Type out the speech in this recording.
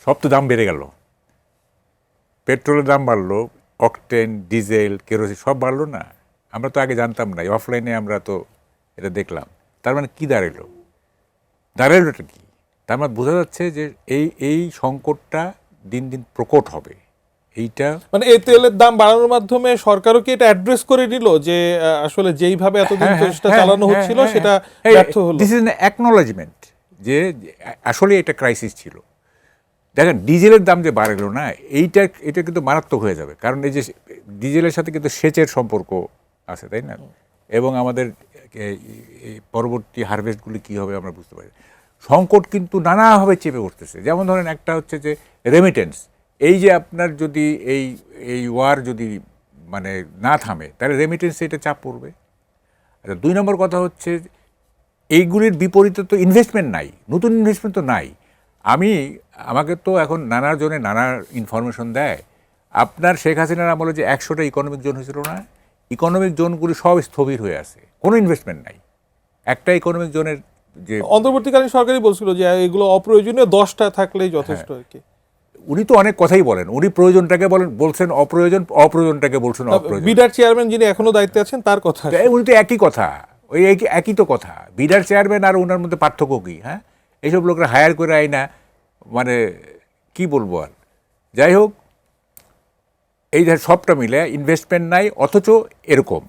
সব তো দাম বেড়ে গেল, পেট্রোলের দাম বাড়লো, অকটেন, ডিজেল, কেরোসিন সব বাড়লো না। আমরা তো আগে জানতাম না, অফলাইনে আমরা তো এটা দেখলাম। তার মানে কী দাঁড়ালোটা কি? তার মানে বোঝা যাচ্ছে যে এই সংকটটা দিন দিন প্রকট হবে। এইটা মানে এই তেলের দাম বাড়ানোর মাধ্যমে সরকারও কি এটা অ্যাড্রেস করে নিল যে আসলে যেইভাবে এতদিন চেষ্টা চালানো হচ্ছিল সেটা ব্যর্থ হলো? দিস ইজ অ্যান অ্যাকনোলেজমেন্ট যে আসলে এটা ক্রাইসিস ছিল। দেখেন ডিজেলের দাম যে বাড়লো না, এটা কিন্তু মারাত্মক হয়ে যাবে। কারণ এই যে ডিজেলের সাথে কিন্তু সেচের সম্পর্ক আছে, তাই না? এবং আমাদের এই পরবর্তী হারভেস্টগুলি কী হবে আমরা বুঝতে পারি। সংকট কিন্তু নানাভাবে চেপে উঠতেছে। যেমন ধরেন একটা হচ্ছে যে রেমিটেন্স, এই যে আপনার যদি এই ওয়ার যদি মানে না থামে তাহলে রেমিটেন্সে এটা চাপ পড়বে। আচ্ছা, 2 নম্বর কথা হচ্ছে এইগুলির বিপরীতে তো ইনভেস্টমেন্ট নাই, নতুন ইনভেস্টমেন্ট তো নাই। আমাকে তো এখন নানা জনে নানা ইনফরমেশন দেয়। আপনার শেখ হাসিনার আমলে যে 100টা ইকোনমিক জোন হয়েছিল না, ইকোনমিক জোনগুলি সব স্থবির হয়ে আছে, কোনো ইনভেস্টমেন্ট নাই। একটা ইকোনমিক জোনের যে অন্তর্বর্তীকালীন সরকারই বলছিল যে এগুলো অপ্রয়োজনীয়, 10টা থাকলেই যথেষ্ট আর কি। উনি তো অনেক কথাই বলেন, উনি প্রয়োজনটাকে বলছেন অপ্রয়োজন, অপ্রয়োজনটাকে বলছেন অপ্রয়োজন। বিডার চেয়ারম্যান যিনি এখনো দায়িত্বে আছেন তার কথা, উনি তো একই কথা, ওই একই তো কথা। বিডার চেয়ারম্যান আর ওনার মধ্যে পার্থক্য কী? হ্যাঁ, এইসব লোকরা হায়ার করে আয় না, মানে কি বলবো আর। যাই হোক, এই সবটা মিলে ইনভেস্টমেন্ট নাই, অথচ এরকম